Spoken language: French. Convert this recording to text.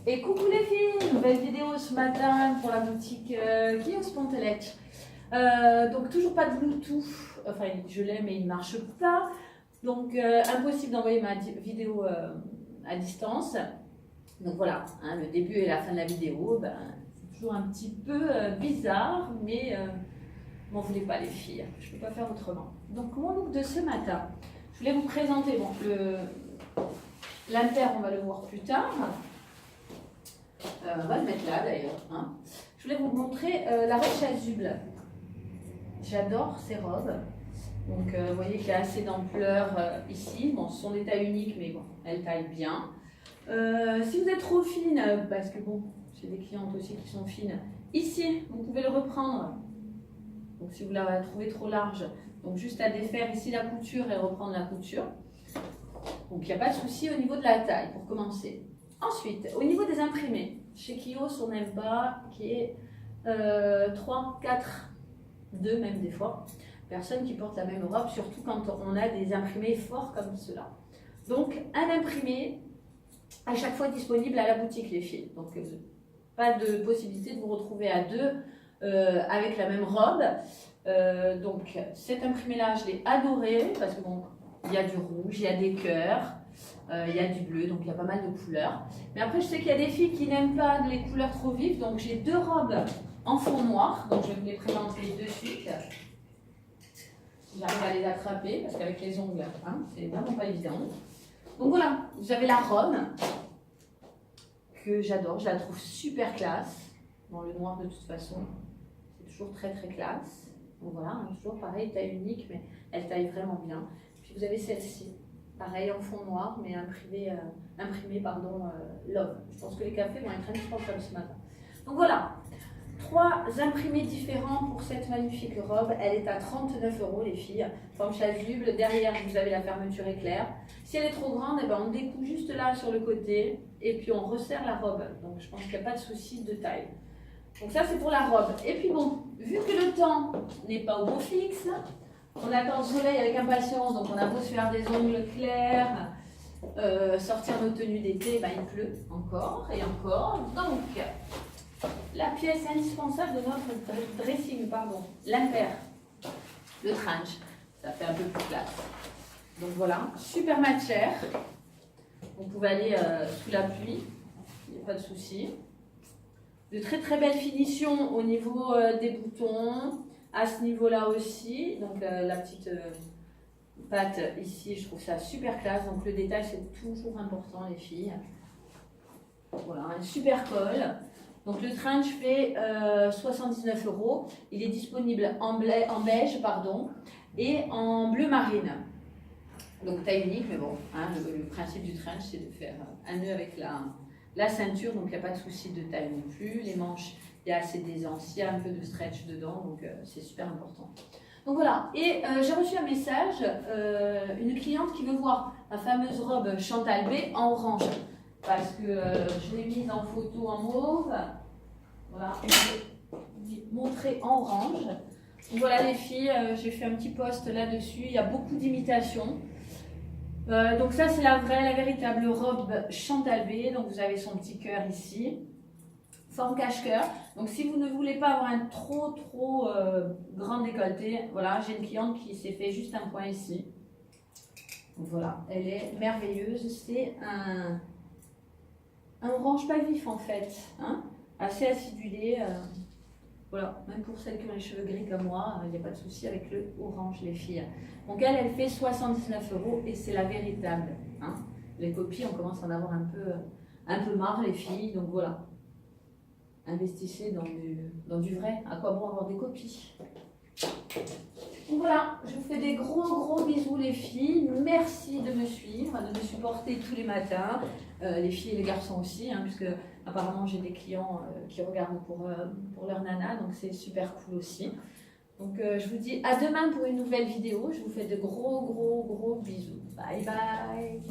Et coucou les filles, nouvelle vidéo ce matin pour la boutique Kios Pontelec. Donc toujours pas de Bluetooth, enfin je l'ai mais il ne marche pas. Donc impossible d'envoyer ma vidéo à distance. Donc voilà, hein, le début et la fin de la vidéo, ben, c'est toujours un petit peu bizarre, mais m'en voulez pas les filles, je ne peux pas faire autrement. Donc mon look de ce matin, je voulais vous présenter, bon, l'inter on va le voir plus tard. On va le mettre là d'ailleurs. Hein. Je voulais vous montrer la robe chasuble. J'adore ces robes. Donc vous voyez qu'il y a assez d'ampleur ici. Bon, ce sont des tailles uniques, mais bon, elles taillent bien. Si vous êtes trop fine, parce que bon, j'ai des clientes aussi qui sont fines, ici, vous pouvez le reprendre. Donc si vous la trouvez trop large, donc juste à défaire ici la couture et reprendre la couture. Donc il n'y a pas de souci au niveau de la taille pour commencer. Ensuite, au niveau des imprimés, chez Kios, on n'aime pas qu'il y ait 3, 4, 2 même des fois, personnes qui portent la même robe, surtout quand on a des imprimés forts comme cela. Donc, un imprimé à chaque fois disponible à la boutique, les filles. Donc, pas de possibilité de vous retrouver à deux avec la même robe. Donc, cet imprimé-là, je l'ai adoré parce que bon, il y a du rouge, il y a des cœurs. Il y a du bleu, donc il y a pas mal de couleurs. Mais après, je sais qu'il y a des filles qui n'aiment pas les couleurs trop vives, donc j'ai deux robes en fond noir, donc je vais vous les présenter de suite. J'arrive à les attraper, parce qu'avec les ongles, hein, c'est vraiment pas évident. Donc voilà, j'avais la robe, que j'adore, je la trouve super classe. Dans le noir de toute façon, c'est toujours très très classe. Donc voilà, hein, toujours pareil, taille unique, mais elle taille vraiment bien. Puis vous avez celle-ci. Pareil en fond noir, mais imprimé Love. Je pense que les cafés vont être indispensables ce matin. Donc voilà, 3 imprimés différents pour cette magnifique robe. Elle est à 39 € les filles. Forme chasuble. Derrière, vous avez la fermeture éclair. Si elle est trop grande, eh ben, on découpe juste là sur le côté et puis on resserre la robe. Donc je pense qu'il n'y a pas de souci de taille. Donc ça, c'est pour la robe. Et puis bon, vu que le temps n'est pas au beau fixe, on attend le soleil avec impatience, donc on a beau se faire des ongles clairs, sortir nos tenues d'été, ben il pleut encore et encore. Donc, la pièce indispensable de notre dressing, l'impair, le trench, ça fait un peu plus classe. Donc voilà, super matière. Vous pouvez aller sous la pluie, il n'y a pas de souci. De très très belles finitions au niveau des boutons. À ce niveau-là aussi, donc la petite patte ici, je trouve ça super classe. Donc le détail, c'est toujours important, les filles. Voilà, un super col. Donc le trench fait 79 €. Il est disponible en beige, et en bleu marine. Donc taille unique, mais bon, hein, le principe du trench, c'est de faire un nœud avec la ceinture, donc il n'y a pas de souci de taille non plus. Les manches, il y a assez d'aisance, il y a un peu de stretch dedans, donc c'est super important. Donc voilà, et j'ai reçu un message, une cliente qui veut voir la fameuse robe Chantal B en orange, parce que je l'ai mise en photo en mauve, voilà, et je vais montrer en orange. Donc voilà les filles, j'ai fait un petit post là-dessus, il y a beaucoup d'imitations. Donc ça c'est la véritable robe Chantal B, donc vous avez son petit cœur ici. Forme cache-cœur. Donc si vous ne voulez pas avoir un trop grand décolleté, voilà, j'ai une cliente qui s'est fait juste un point ici. Donc voilà, elle est merveilleuse. C'est un orange pas vif en fait, hein, assez acidulé. Voilà, même pour celles qui ont les cheveux gris comme moi, il n'y a pas de souci avec le orange les filles. Donc elle fait 79 € et c'est la véritable. Hein. Les copies, on commence à en avoir un peu marre les filles, donc voilà. Investissez dans du vrai. À quoi bon avoir des copies? Donc voilà, je vous fais des gros bisous les filles. Merci de me suivre, de me supporter tous les matins. Les filles et les garçons aussi, hein, puisque apparemment j'ai des clients qui regardent pour leur nana, donc c'est super cool aussi. Donc je vous dis à demain pour une nouvelle vidéo. Je vous fais de gros bisous. Bye bye.